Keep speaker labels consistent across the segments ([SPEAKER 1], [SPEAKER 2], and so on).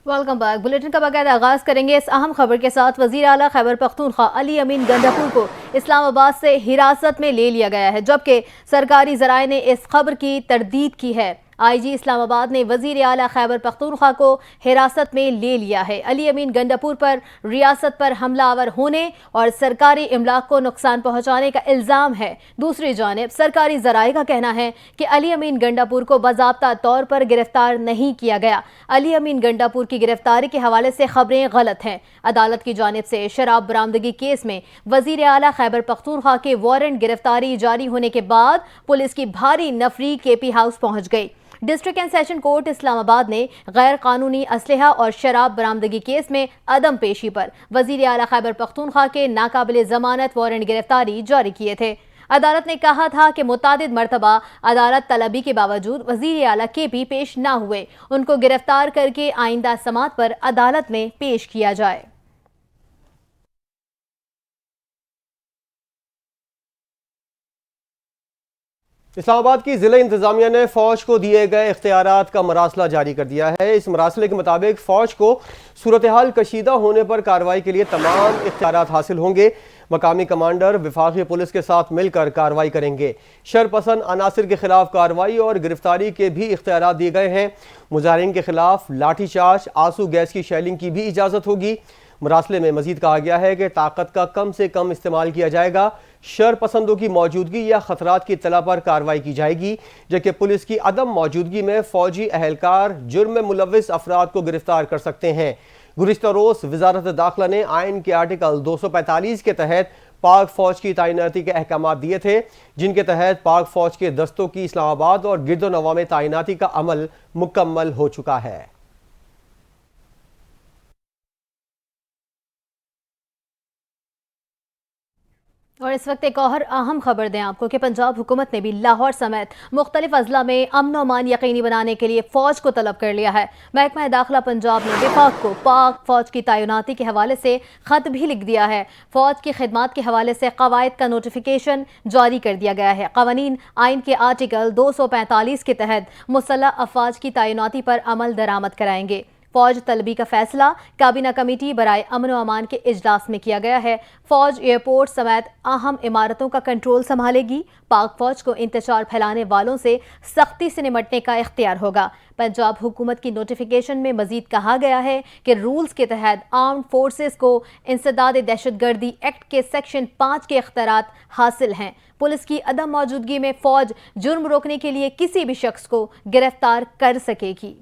[SPEAKER 1] Welcome back. Bulletin का बाकायदा आगाज करेंगे इस अहम खबर के साथ। वजीर आला खैबर पख्तूनख्वा अली अमीन गंडापुर को इस्लामाबाद से हिरासत में ले लिया गया है, जबकि सरकारी जराए ने इस खबर की तरदीद की है। IG इस्लामाबाद ने वजीर आला खैबर पख्तूनख्वा को हिरासत में ले लिया है। अली अमीन गंडापुर पर रियासत पर हमलावर होने और सरकारी इमलाक को नुकसान पहुंचाने का इल्ज़ाम है। दूसरी जानिब सरकारी जराए का कहना है कि अली अमीन गंडापुर को बाज़ाब्ता तौर पर गिरफ्तार नहीं किया गया। अली अमीन गंडापुर की गिरफ्तारी के हवाले से खबरें गलत हैं। अदालत की जानिब से शराब बरामदगी केस में वजीर आला खैबर पख्तूनख्वा के वारंट गिरफ्तारी जारी होने के बाद पुलिस की भारी नफरी KP हाउस पहुंच गई। District and session court Islamabad ने गैर कानूनी असलहा और शराब बरामदगी केस में अदम पेशी पर वजीर आला खैबर पख्तूनख्वा के नाकाबिल जमानत वारंट गिरफ्तारी जारी किए थे। अदालत ने कहा था कि मुतादिद मरतबा अदालत तलबी के बावजूद वजीर आला KP पेश न हुए, उनको गिरफ्तार करके आइंदा समात पर अदालत में पेश किया जाए।
[SPEAKER 2] इस्लामाबाद की जिला इंतजामिया ने फौज को दिए गए इख्तियारात का मरासला जारी कर दिया है। इस मरासले के मुताबिक फौज को सूरत हाल कशीदा होने पर कार्रवाई के लिए तमाम इख्तियारात हासिल होंगे। मकामी कमांडर वफाकी पुलिस के साथ मिलकर कार्रवाई करेंगे। शरपसंद अनासिर के खिलाफ कार्रवाई और गिरफ्तारी के भी इख्तियारात दिए गए हैं। मुजाहिरीन के खिलाफ लाठीचार्ज, आंसू गैस की शेलिंग की भी इजाज़त होगी। मरासले में मजीद कहा गया है कि ताकत का कम से कम इस्तेमाल किया जाएगा। शर पसंदों की मौजूदगी या खतरात की इत्तला पर कार्रवाई की जाएगी, जबकि पुलिस की अदम मौजूदगी में फौजी अहलकार जुर्म में मुलविस अफराद को गिरफ्तार कर सकते हैं। गुज़िश्ता रोज़ वजारत दाखिला ने आइन के आर्टिकल 245 के तहत पाक फौज की तैनाती के अहकाम दिए थे, जिनके तहत पाक फौज के दस्तों की इस्लामाबाद और गिरदोनवा में तैनाती का अमल मुकम्मल हो चुका है।
[SPEAKER 1] और इस वक्त एक और अहम खबर दें आपको कि पंजाब हुकूमत ने भी लाहौर समेत मुख्तलिफ अजला में अमन अमान यकीनी बनाने के लिए फौज को तलब कर लिया है। महकमा दाखिला पंजाब ने विफाक को पाक फौज की तैनाती के हवाले से खत भी लिख दिया है। फौज की खिदमात के हवाले से कवायद का नोटिफिकेशन जारी कर दिया गया है। कवानीन आइन के आर्टिकल 245 के तहत मुसल्लह अफवाज की तैनाती पर अमल दरामद कराएंगे। फौज तलबी का फैसला काबीना कमेटी बराए अमन व अमान के इजलास में किया गया है। फौज एयरपोर्ट समेत अहम इमारतों का कंट्रोल संभालेगी। पाक फौज को इंतशार फैलाने वालों से सख्ती से निपटने का इख्तियार होगा। पंजाब हुकूमत की नोटिफिकेशन में मजीद कहा गया है कि रूल्स के तहत आर्म्ड फोर्सेस को इंसदाद दहशतगर्दी एक्ट के सेक्शन 5 के इख्तियारात हासिल हैं। पुलिस की अदम मौजूदगी में फौज जुर्म रोकने के लिए किसी भी शख्स को गिरफ्तार कर सकेगी।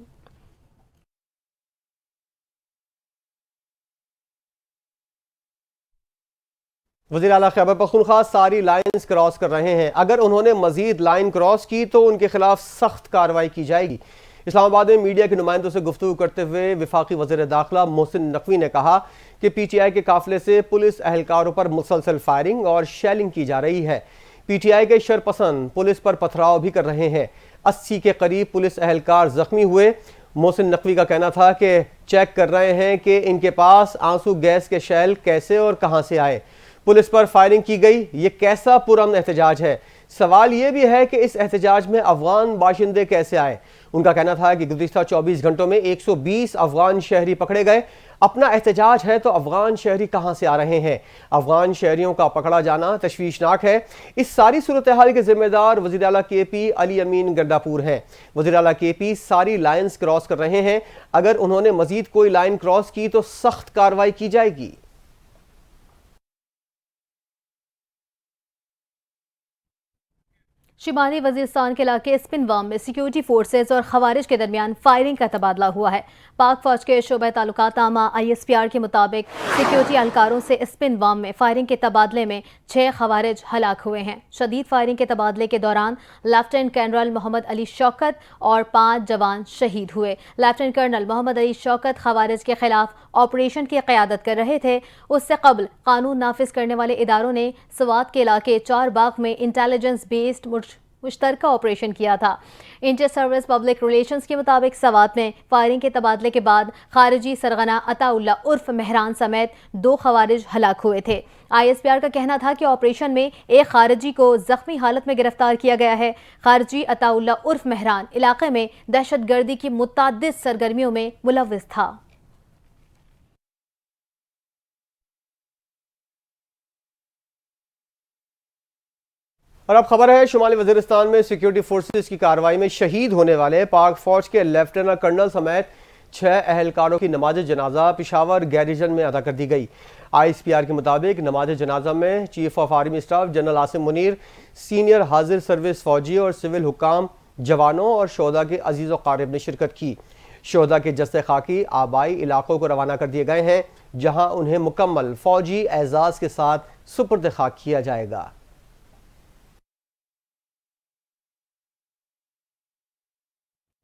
[SPEAKER 2] वज़ीर आला खैबर पख्तूनख्वा सारी लाइन्स क्रॉस कर रहे हैं। अगर उन्होंने मजीद लाइन क्रॉस की तो उनके खिलाफ सख्त कार्रवाई की जाएगी। इस्लामाबाद में मीडिया के नुमाइंदों से गुफ्तगू करते हुए वफाकी वज़ीर दाखिला मोहसिन नकवी ने कहा कि PTI के काफिले से पुलिस अहलकारों पर मुसलसल फायरिंग और शेलिंग की जा रही है। PTI के शरपसंद पुलिस पर पथराव भी कर रहे हैं। 80 के करीब पुलिस अहलकार जख्मी हुए। मोहसिन नकवी का कहना था कि चेक कर रहे हैं कि इनके पास आंसू गैस के शैल कैसे और कहां से आए। पुलिस पर फायरिंग की गई, ये कैसा पुरअमन एहतजाज है। सवाल ये भी है कि इस एहतजाज में अफगान बाशिंदे कैसे आए। उनका कहना था कि गुज़िश्ता 24 घंटों में 120 अफगान शहरी पकड़े गए। अपना एहतजाज है तो अफगान शहरी कहाँ से आ रहे हैं। अफगान शहरियों का पकड़ा जाना तशवीशनाक है। इस सारी सूरत हाल के जिम्मेदार वज़ीर आला KP अली अमीन गंडापुर हैं। वज़ीर आला KP सारी लाइन्स क्रॉस कर रहे हैं। अगर उन्होंने मजीद कोई लाइन क्रॉस की तो सख्त कार्रवाई की जाएगी।
[SPEAKER 1] शिमाली वजीरिस्तान के इलाके स्पिनवाम में सिक्योरिटी फोर्सेज और खवारिज के दरमियान फायरिंग का तबादला हुआ है। पाक फौज के शोबे ताल्लुकात आमा ISPR के मुताबिक सिक्योरिटी एहलकारों से स्पिनवाम में फायरिंग के तबादले में 6 खवारिज हलाक हुए हैं। शदीद फायरिंग के तबादले के दौरान लेफ्टिनेंट कर्नल मोहम्मद अली शौकत और 5 जवान शहीद हुए। लेफ्टिनेंट कर्नल मोहम्मद अली शौकत खवारिज के खिलाफ ऑपरेशन की क़यादत कर रहे थे। उससे कबल कानून नाफिज करने वाले इदारों ने सवात के इलाके 4 बाग में इंटेलिजेंस बेस्ड मुश्तरका ऑपरेशन किया था। इंटर सर्विस पब्लिक रिलेशंस के मुताबिक सवात में फायरिंग के तबादले के बाद खारिजी सरगना अताउल्ला उर्फ मेहरान समेत 2 खवारिज हलाक हुए थे। ISPR का कहना था कि ऑपरेशन में एक खारिजी को जख्मी हालत में गिरफ्तार किया गया है। खारिजी अताउल्ला उर्फ मेहरान इलाके में दहशतगर्दी की मुतअद्दिद सरगर्मियों में मुलव्विस था।
[SPEAKER 2] और अब खबर है शुमाली वजीरिस्तान में सिक्योरिटी फोर्सेस की कार्रवाई में शहीद होने वाले पाक फौज के लेफ्टिनेंट कर्नल समेत 6 अहलकारों की नमाज जनाजा पिशावर गैरिजन में अदा कर दी गई। ISPR के मुताबिक नमाज जनाजा में chief of army staff general Asim Munir, senior हाजिर सर्विस फौजी और सिविल हुक्काम, जवानों और शोहदा के अजीज व क़ारिब ने शिरकत की। शोहदा के जस्ते खाकी आबाई इलाकों को रवाना कर दिए गए हैं, जहां उन्हें मुकम्मल फौजी एजाज के साथ सुपुर्द खाक किया जाएगा।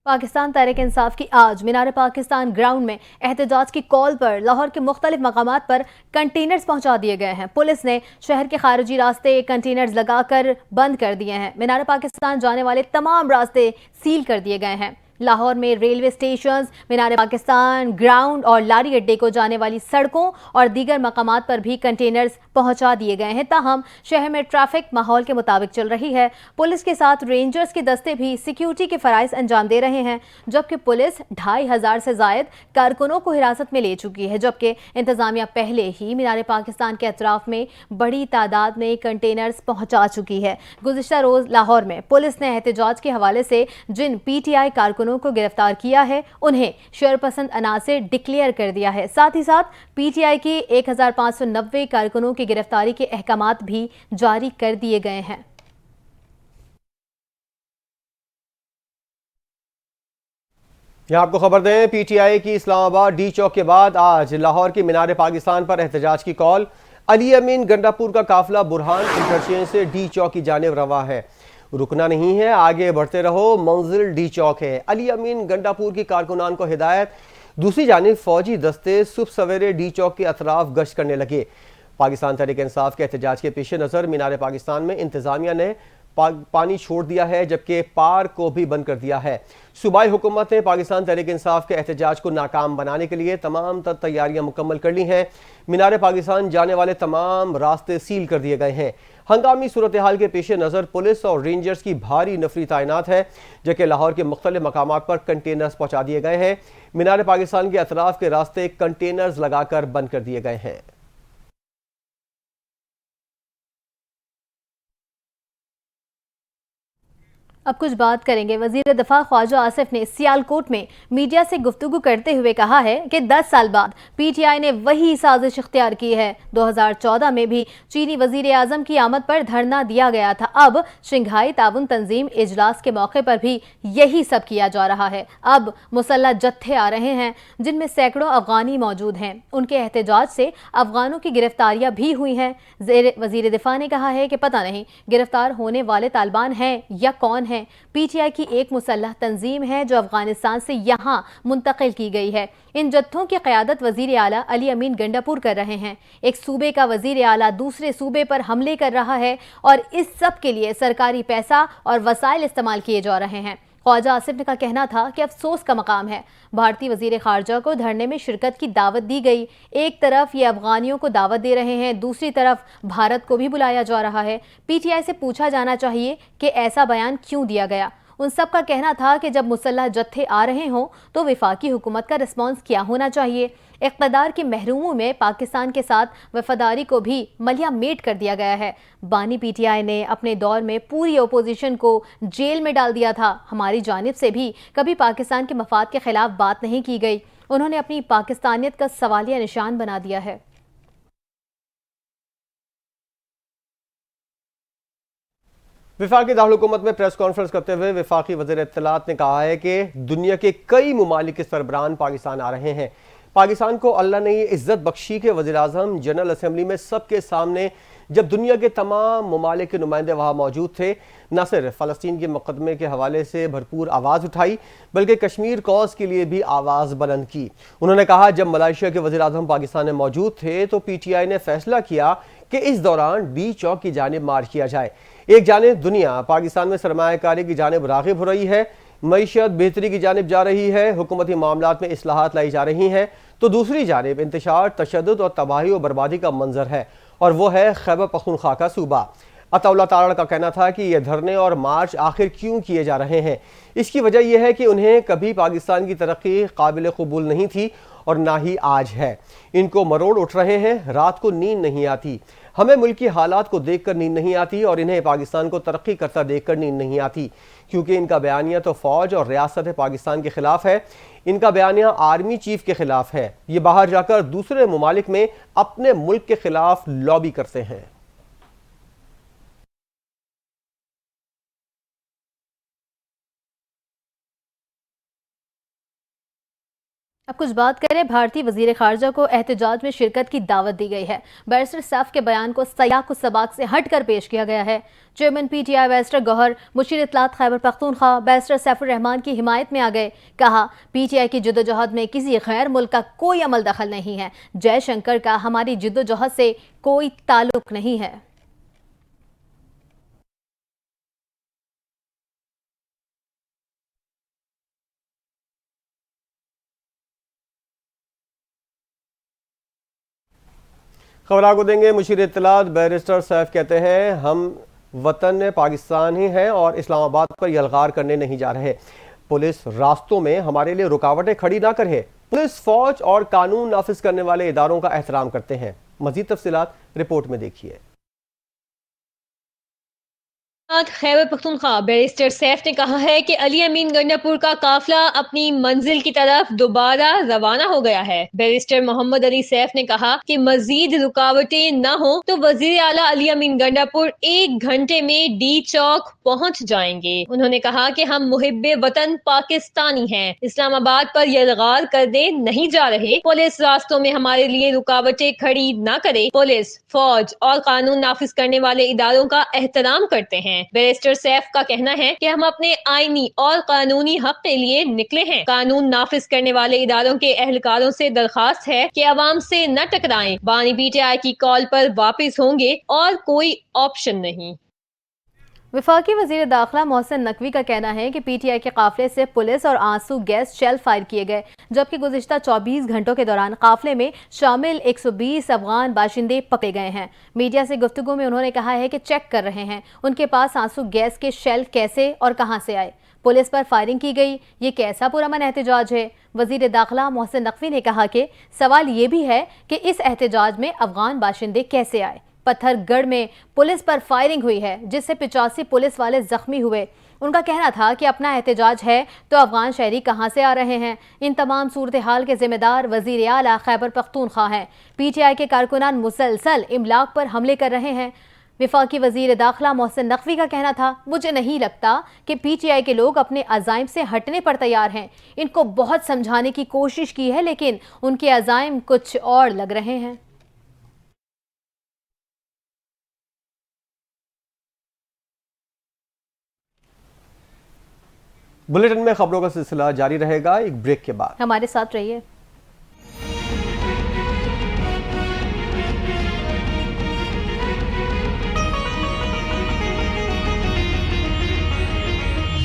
[SPEAKER 1] पाकिस्तान तहरीक इंसाफ की आज मीनार पाकिस्तान ग्राउंड में एहतजाज की कॉल पर लाहौर के मुख्तलिफ मकामात पर कंटेनर्स पहुंचा दिए गए हैं। पुलिस ने शहर के खारिजी रास्ते कंटेनर्स लगाकर बंद कर दिए हैं। मीनार पाकिस्तान जाने वाले तमाम रास्ते सील कर दिए गए हैं। लाहौर में रेलवे स्टेशन, मीनार पाकिस्तान ग्राउंड और लारी अड्डे को जाने वाली सड़कों और दीगर मकामात पर भी कंटेनर्स पहुंचा दिए गए हैं। ताहम शहर में ट्रैफिक माहौल के मुताबिक चल रही है। पुलिस के साथ रेंजर्स के दस्ते भी सिक्योरिटी के फराइज अंजाम दे रहे हैं, जबकि पुलिस 2500 से जायद कारकुनों को हिरासत में ले चुकी है। जबकि इंतजामिया पहले ही मीनार पाकिस्तान के अतराफ में बड़ी तादाद में कंटेनर्स पहुंचा चुकी है। गुज़िश्ता रोज लाहौर में पुलिस ने एहतजाज के हवाले से जिन PTI कारकुनों को गिरफ्तार किया है, उन्हें शरपसंद अनासिर डिक्लेयर कर दिया है। साथ ही साथ PTI के 1590 कारकुनों की गिरफ्तारी के अहकामात भी जारी कर दिए गए हैं।
[SPEAKER 2] यहाँ आपको खबर दें, PTI की इस्लामाबाद डी चौक के बाद आज लाहौर के मीनार पाकिस्तान पर एहतजाज की कॉल। अली अमीन गंडापुर का काफिला बुरहान इंटरचेंज से डी चौक की जानिब रवा है। रुकना नहीं है, आगे बढ़ते रहो, मंजिल डी चौक है। अली अमीन गंडापुर की कारकुनान को हिदायत। दूसरी जानिब फौजी दस्ते सुबह सवेरे डी चौक के अतराफ गश्त करने लगे। पाकिस्तान तहरीक इंसाफ के एहतजाज के पेश नज़र मीनार पाकिस्तान में इंतजामिया ने पानी छोड़ दिया है, जबकि पार्क को भी बंद कर दिया है। सूबाई हुकूमत ने पाकिस्तान तहरीक इंसाफ के एहतजाज को नाकाम बनाने के लिए तमाम तैयारियां मुकम्मल कर ली हैं। मीनार पाकिस्तान जाने वाले तमाम रास्ते सील कर दिए गए हैं। हंगामी सूरत हाल के पेश नज़र पुलिस और रेंजर्स की भारी नफरी तैनात है, जबकि लाहौर के मुख्तलिफ मकामात पर कंटेनर्स पहुंचा दिए गए हैं। मीनार पाकिस्तान के अतराफ के रास्ते कंटेनर्स लगाकर बंद कर दिए गए हैं।
[SPEAKER 1] अब कुछ बात करेंगे। वजीर दफा ख्वाजा आसिफ ने सियालकोट में मीडिया से गुफ्तगू करते हुए कहा है कि 10 साल बाद PTI ने वही साजिश इख्तियार की है। 2014 में भी चीनी वजीर आजम की आमद पर धरना दिया गया था। अब शंघाई ताउन तंजीम इजलास के मौके पर भी यही सब किया जा रहा है। अब मुसल्लह जत्थे आ रहे हैं, जिनमें सैकड़ों अफगानी मौजूद हैं। उनके एहतजाज से अफगानों की गिरफ्तारियां भी हुई हैं। वजीर दिफा ने कहा है कि पता नहीं गिरफ्तार होने वाले तालिबान हैं या कौन है। PTI की एक मुसल्लह तंजीम है जो अफगानिस्तान से यहाँ मुंतकिल की गई है। इन जत्थों की क़यादत वजीर आला अली अमीन गंडापुर कर रहे हैं। एक सूबे का वजीर आला दूसरे सूबे पर हमले कर रहा है और इस सब के लिए सरकारी पैसा और वसाइल इस्तेमाल किए जा रहे हैं। ख्वाजा आसिफ का कहना था कि अफसोस का मकाम है, भारतीय वजीर खारजा को धरने में शिरकत की दावत दी गई। एक तरफ ये अफगानियों को दावत दे रहे हैं, दूसरी तरफ भारत को भी बुलाया जा रहा है। PTI से पूछा जाना चाहिए कि ऐसा बयान क्यों दिया गया। उन सब का कहना था कि जब मुसल्लह जत्थे आ रहे हों तो वफाकी हुकूमत का रिस्पॉन्स क्या होना चाहिए। इक़्तिदार के महरूमों में पाकिस्तान के साथ वफादारी को भी मलिया मेट कर दिया गया है। बानी PTI ने अपने दौर में पूरी अपोजिशन को जेल में डाल दिया था। हमारी जानिब से भी कभी पाकिस्तान के मफाद के खिलाफ बात नहीं की गई। उन्होंने अपनी पाकिस्तानियत का सवालिया निशान बना दिया है।
[SPEAKER 2] वफाकी दारुल हुकूमत में प्रेस कॉन्फ्रेंस करते हुए वफाकी वज़ीर इत्तलात ने कहा है कि दुनिया के कई ममालिक के सरबराहान पाकिस्तान आ रहे हैं। पाकिस्तान को अल्लाह ने ये इज्जत बख्शी कि वज़ीर आज़म जनरल असम्बली में सबके सामने जब दुनिया के तमाम ममालिक के नुमाइंदे वहाँ मौजूद थे, न सिर्फ फ़लस्तीन के मुकदमे के हवाले से भरपूर आवाज़ उठाई, बल्कि कश्मीर कॉज के लिए भी आवाज़ बुलंद की। उन्होंने कहा, जब मलेशिया के वज़ीर आज़म पाकिस्तान में मौजूद थे तो PTI ने फैसला किया कि इस दौरान डी चौक की जानिब मार्च किया जाए। एक जानिब दुनिया पाकिस्तान में सरमायाकारी की जानिब राग़िब हो रही है, मईशत बेहतरी की जानिब जा रही है, हुकूमती मामलात में इस्लाहात लाई जा रही हैं, तो दूसरी जानिब इंतशार, तशद्दुद और तबाही और बर्बादी का मंजर है, और वो है खैबर पख्तूनख्वा का सूबा। अताउल्लाह तारा का कहना था कि ये धरने और मार्च आखिर क्यों किए जा रहे हैं। इसकी वजह यह है कि उन्हें कभी पाकिस्तान की तरक्की काबिल कबूल नहीं थी और ना ही आज है। इनको मरोड़ उठ रहे हैं, रात को नींद नहीं आती। हमें मुल्क की हालात को देखकर नींद नहीं आती और इन्हें पाकिस्तान को तरक्की करता देखकर नींद नहीं आती, क्योंकि इनका बयानिया तो फौज और रियासत पाकिस्तान के खिलाफ है। इनका बयानिया आर्मी चीफ के खिलाफ है। ये बाहर जाकर दूसरे ममालिक में अपने मुल्क के खिलाफ लॉबी करते हैं।
[SPEAKER 1] अब कुछ बात करें, भारतीय वजीर खारजा को एहतजाज में शिरकत की दावत दी गई है। बैरिस्टर सैफ के बयान को सयाक सबाक से हटकर पेश किया गया है। चेयरमैन पीटीआई बैरिस्टर गौहर मुशीर इत्तलात खैबर पख्तूनख्वा बैरिस्टर सैफुर रहमान की हिमायत में आ गए। कहा, पीटीआई की जद्दोजहद में किसी गैर मुल्क का कोई अमल दखल नहीं है। जयशंकर का हमारी जद्दोजहद से कोई ताल्लुक नहीं है।
[SPEAKER 2] खबर आपको देंगे। मुशीर इत्तलात बैरिस्टर सैफ कहते हैं, हम वतन पाकिस्तान ही हैं और इस्लामाबाद पर यलगार करने नहीं जा रहे। पुलिस रास्तों में हमारे लिए रुकावटें खड़ी ना करे। पुलिस, फौज और कानून नाफिज करने वाले इदारों का एहतराम करते हैं। मजीद तफसीलात रिपोर्ट में देखिए।
[SPEAKER 3] खैबर पख्तूनख्वा बैरिस्टर सैफ ने कहा है कि अली अमीन गंडापुर का काफिला अपनी मंजिल की तरफ दोबारा रवाना हो गया है। बैरिस्टर मोहम्मद अली सैफ ने कहा कि मजीद रुकावटें न हो तो वजीर आला अली अमीन गंडापुर 1 घंटे में डी चौक पहुंच जाएंगे। उन्होंने कहा कि हम मुहिब्बे वतन पाकिस्तानी हैं, इस्लामाबाद पर यलगार करने नहीं जा रहे। पुलिस रास्तों में हमारे लिए रुकावटें खड़ी न करे। पुलिस, फौज और कानून नाफिज करने वाले इदारों का एहतराम करते हैं। बैरिस्टर सैफ का कहना है कि हम अपने आईनी और कानूनी हक के लिए निकले हैं। कानून नाफिज करने वाले इदारों के एहलकारों से दरखास्त है कि अवाम से न टकराएं। बानी पीटीआई की कॉल पर वापस होंगे और कोई ऑप्शन नहीं।
[SPEAKER 1] वफाकी वजीर दाखिला मोहसिन नकवी का कहना है कि पीटीआई के काफिले से पुलिस और आंसू गैस शेल फायर किए गए, जबकि गुज़िश्ता 24 घंटों के दौरान काफिले में शामिल 120 अफगान बाशिंदे पकड़े गए हैं। मीडिया से गुफ्तगू में उन्होंने कहा है कि चेक कर रहे हैं उनके पास आंसू गैस के शेल कैसे और कहां से आए। पुलिस पर फायरिंग की गई, ये कैसा पुरअमन एहतजाज है। वजीर दाखिला मोहसिन नकवी ने कहा कि सवाल ये भी है कि इस एहतजाज में अफगान बाशिंदे कैसे आए। पत्थरगढ़ में पुलिस पर फायरिंग हुई है, जिससे 85 पुलिस वाले जख्मी हुए। उनका कहना था कि अपना एहतजाज है तो अफगान शहरी कहां से आ रहे हैं। इन तमाम सूरत हाल के जिम्मेदार वजीर आला खैबर पख्तूनख्वा हैं। पीटीआई के कारकुनान मुसलसल इमलाक पर हमले कर रहे हैं। वफाकी वजीर दाखिला मोहसिन नकवी का कहना था, मुझे नहीं लगता कि पीटीआई के लोग अपने अज़ाइम से हटने पर तैयार हैं। इनको बहुत समझाने की कोशिश की है, लेकिन उनके अज़ाइम कुछ और लग रहे हैं।
[SPEAKER 2] बुलेटिन में खबरों का सिलसिला जारी रहेगा एक ब्रेक के बाद।
[SPEAKER 1] हमारे साथ रहिए।